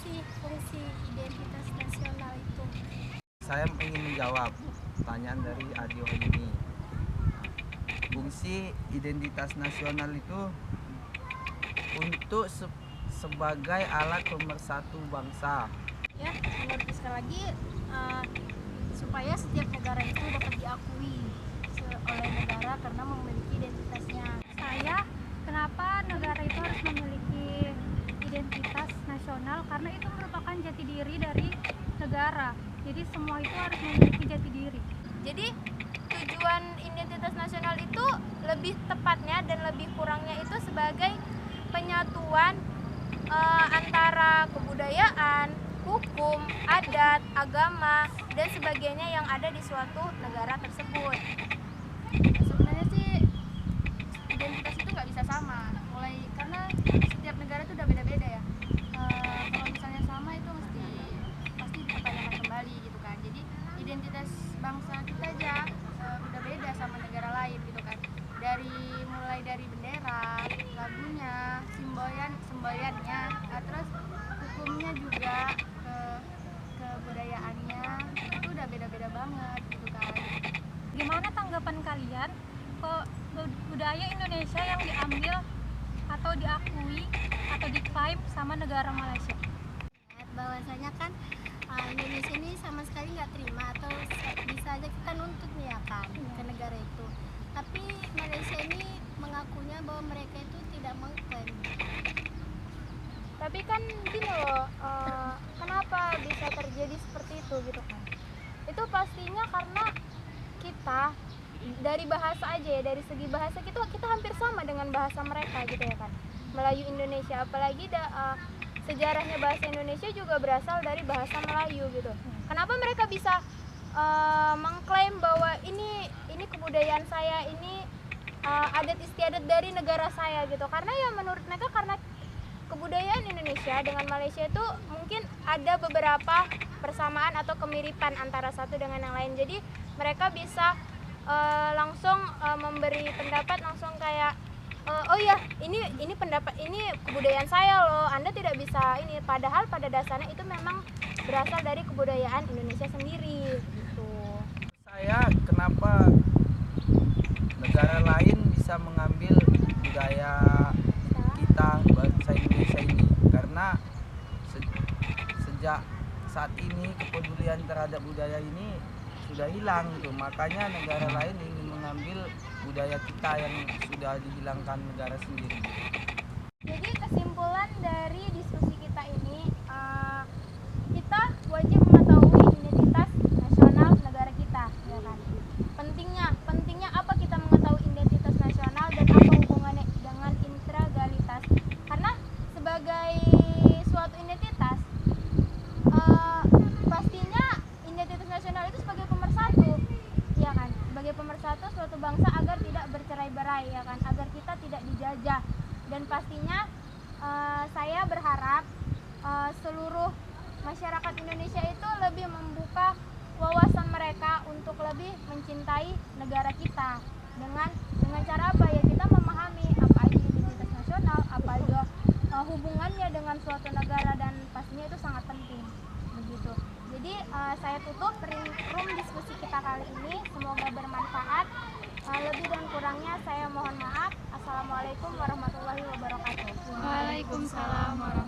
sih fungsi identitas nasional itu? Saya ingin menjawab pertanyaan dari Adio ini. Fungsi identitas nasional itu untuk sebagai alat pemersatu bangsa. Ya, menurut sekali lagi supaya setiap negara itu dapat diakui oleh negara karena memiliki identitasnya. Kenapa negara itu harus memiliki identitas nasional? Karena itu merupakan jati diri dari negara. Jadi semua itu harus memiliki jati diri. Jadi tujuan identitas nasional itu lebih tepatnya dan lebih kurangnya itu sebagai penyatuan antara kebudayaan, hukum, adat, agama, dan sebagainya yang ada di suatu negara tersebut. Sebenarnya sih identitas itu nggak bisa sama, karena setiap negara itu udah beda-beda ya. Kalau misalnya sama itu pasti dipertanyakan kembali gitu kan. Jadi identitas bangsa kita aja udah beda sama negara lain gitu kan. Mulai dari bendera, lagunya, semboyannya, terus hukumnya juga, kebudayaannya itu udah beda-beda banget gitu kan. Gimana tanggapan kalian ke budaya Indonesia yang diambil atau diakui atau diklaim sama negara Malaysia? Bahwasanya kan Indonesia ini sama sekali nggak terima atau bisa aja kita nuntut nih ya kan ke negara itu. Tapi Malaysia ini mengakunya bahwa mereka itu tidak mengklaim. Tapi kan gini loh, kenapa bisa terjadi seperti itu gitu kan? Itu pastinya karena kita dari bahasa aja ya, dari segi bahasa kita hampir sama dengan bahasa mereka gitu ya kan. Melayu Indonesia, apalagi sejarahnya bahasa Indonesia juga berasal dari bahasa Melayu gitu. Kenapa mereka bisa mengklaim bahwa ini kebudayaan saya, ini adat istiadat dari negara saya gitu? Karena ya menurut mereka karena kebudayaan Indonesia dengan Malaysia itu mungkin ada beberapa persamaan atau kemiripan antara satu dengan yang lain. Jadi mereka bisa langsung memberi pendapat langsung kayak oh ya ini pendapat, ini kebudayaan saya loh, Anda tidak bisa ini, padahal pada dasarnya itu memang berasal dari kebudayaan Indonesia sendiri gitu. Saya kenapa negara lain bisa mengambil budaya kita bangsa Indonesia ini, karena sejak saat ini kepedulian terhadap budaya ini sudah hilang gitu. Makanya negara lain ingin mengambil budaya kita yang sudah dihilangkan negara sendiri. Jadi kesimpulan dari diskusi kita ini, kita wajib mengetahui identitas nasional negara kita, ya kan? Pentingnya apa kita mengetahui identitas nasional dan apa hubungannya dengan integralitas? Karena sebagai suatu identitas, pastinya identitas nasional itu sebagai pemersatu, ya kan? Sebagai pemersatu suatu bangsa agar tidak bercerai-berai, ya kan? Agar kita tidak dijajah. Dan pastinya saya berharap seluruh masyarakat Indonesia itu lebih membuka wawasan mereka untuk lebih mencintai negara kita dengan cara apa ya, kita memahami apa aja identitas nasional, apa aja hubungannya dengan suatu negara, dan pastinya itu sangat penting begitu. Jadi saya tutup room diskusi kita kali ini, semoga bermanfaat. Lebih dan kurangnya saya mohon maaf. Assalamualaikum warahmatullahi wabarakatuh. Waalaikumsalam warahmatullahi wabarakatuh.